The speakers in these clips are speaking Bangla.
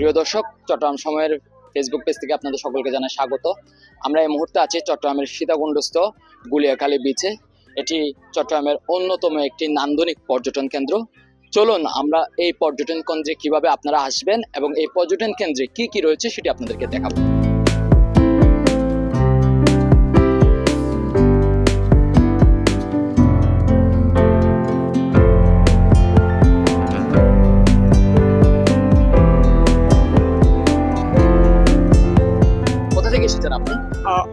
প্রিয় দর্শক, চট্টগ্রাম সময়ের ফেসবুক পেজ থেকে আপনাদের সকলকে জানাই স্বাগত। আমরা এই মুহূর্তে আছি চট্টগ্রামের সীতাকুণ্ডস্থ গুলিয়াখালী বিচে। এটি চট্টগ্রামের অন্যতম একটি নান্দনিক পর্যটন কেন্দ্র। চলুন আমরা এই পর্যটন কেন্দ্রে কিভাবে আপনারা আসবেন এবং এই পর্যটন কেন্দ্রে কি কি রয়েছে সেটি আপনাদেরকে দেখাবো।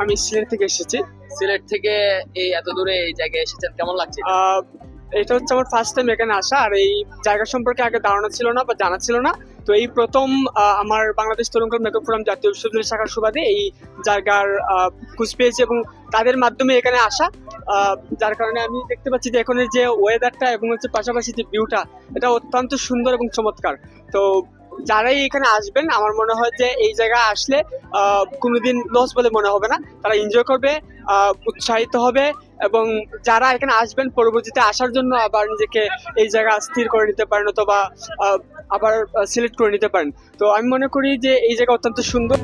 আমি সিলেট থেকে এসেছি। সিলেট থেকে এই এত দূরে এই জায়গায় এসেছেন, কেমন লাগছে? এটা হচ্ছে আমার ফার্স্ট টাইম এখানে আসা, আর এই জায়গা সম্পর্কে আগে ধারণা ছিল না বা জানা ছিল না। তো এই প্রথম আমার বাংলাদেশ তরুণ মেকআপ ফোরাম জাতীয় বিশ্ববিদ্যালয় শাখার সুবাদে এই জায়গার খোঁজ পেয়েছি এবং তাদের মাধ্যমে এখানে আসা, যার কারণে আমি দেখতে পাচ্ছি যে এখানের যে ওয়েদারটা এবং হচ্ছে পাশাপাশি যে ভিউটা, এটা অত্যন্ত সুন্দর এবং চমৎকার। তো যারাই এখানে আসবেন আমার মনে হয় যে এই জায়গায় আসলে কোনোদিন লস বলে মনে হবে না, তারা এনজয় করবে, উৎসাহিত হবে এবং যারা এখানে আসবেন পরবর্তীতে আসার জন্য আবার নিজেকে এই জায়গা স্থির করে নিতে পারেন অথবা আবার সিলেক্ট করে নিতে পারেন। তো আমি মনে করি যে এই জায়গা অত্যন্ত সুন্দর।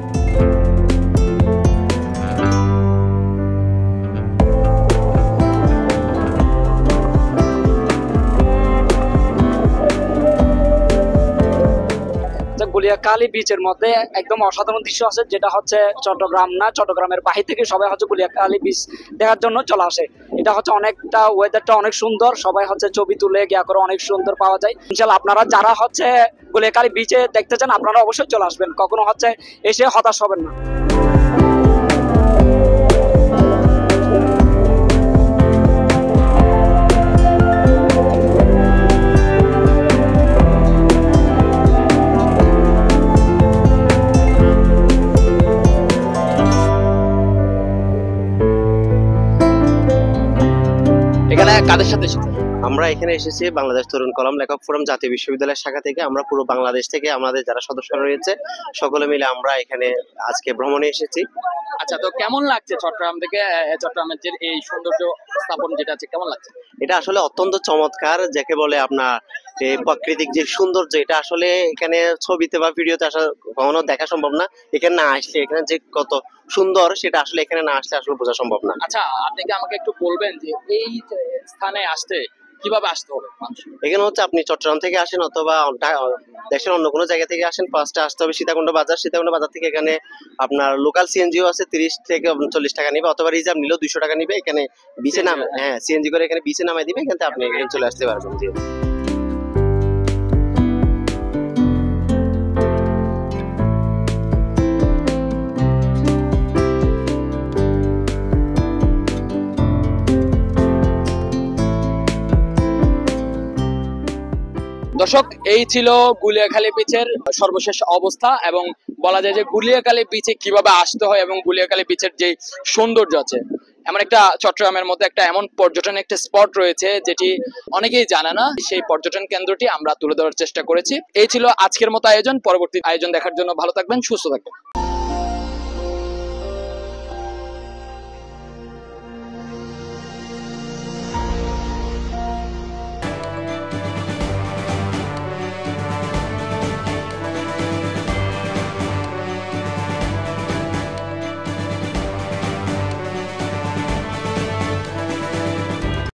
গুলিয়াখালী বিচের মধ্যে একদম অসাধারণ দৃশ্য আছে, যেটা হচ্ছে চট্টগ্রাম না, চট্টগ্রামের বাহির থেকে সবাই হচ্ছে গুলিয়াখালী বিচ দেখার জন্য চলে আসে। এটা হচ্ছে অনেকটা ওয়েদারটা অনেক সুন্দর, সবাই হচ্ছে ছবি তুলে গিয়া করে অনেক সুন্দর পাওয়া যায়। ইনশাআল্লাহ আপনারা যারা হচ্ছে গুলিয়াখালী বিচে দেখতে চান আপনারা অবশ্যই চলে আসবেন, কখনো হচ্ছে এসে হতাশ হবেন না। কাদের সাথে এসেছেন? আমরা এখানে এসেছি বাংলাদেশ তরুণ কলম লেখক ফোরাম জাতীয় বিশ্ববিদ্যালয়ের শাখা থেকে। আমরা পুরো বাংলাদেশ থেকে আমাদের যারা সদস্যরা রয়েছে সকলে মিলে আমরা এখানে আজকে ভ্রমণে এসেছি। আচ্ছা, তো কেমন লাগছে চট্টগ্রাম থেকে চট্টগ্রামের যে এই সৌন্দর্য স্থাপন যেটা আছে, কেমন লাগছে? এটা আসলে অত্যন্ত চমৎকার, যাকে বলে আপনার এই প্রাকৃতিক যে সৌন্দর্য, এটা আসলে এখানে ছবিতে বা ভিডিওতে আসা কখনো দেখা সম্ভব না। এখানে না আসলে এখানে যে কত সুন্দর সেটা আসলে এখানে না আসলে আসলে বোঝা সম্ভব না। আচ্ছা, আপনি কি আমাকে একটু বলবেন যে এই স্থানে আসতে কিভাবে আসতে হবে? এখানে হচ্ছে আপনি চট্টগ্রাম থেকে আসেন অথবা দেশের অন্য কোনো জায়গা থেকে আসেন, ফার্স্টে আসতে হবে সীতাকুণ্ড বাজার। সীতাকুণ্ড বাজার থেকে এখানে আপনার লোকাল সিএনজিও আছে, 30 থেকে 40 টাকা নিবে, অথবা রিজার্ভ নিলেও 200 টাকা নিবে। এখানে বিচে নামে, হ্যাঁ সিএনজি করে এখানে বিচে নামাই দিবে, এখানে আপনি এখানে চলে আসতে পারবেন। দর্শক, এই ছিল গুলিয়াখালী বিচের সর্বশেষ অবস্থা এবং বলা যায় যে গুলিয়াখালী বিচে কিভাবে আসতে হয় এবং গুলিয়াখালী বিচের যে সৌন্দর্য আছে। এমন একটা চট্টগ্রামের মধ্যে একটা এমন পর্যটন একটা স্পট রয়েছে যেটি অনেকেই জানে না, সেই পর্যটন কেন্দ্রটি আমরা তুলে ধরার চেষ্টা করেছি। এই ছিল আজকের মতো আয়োজন। পরবর্তী আয়োজন দেখার জন্য ভালো থাকবেন, সুস্থ থাকবেন।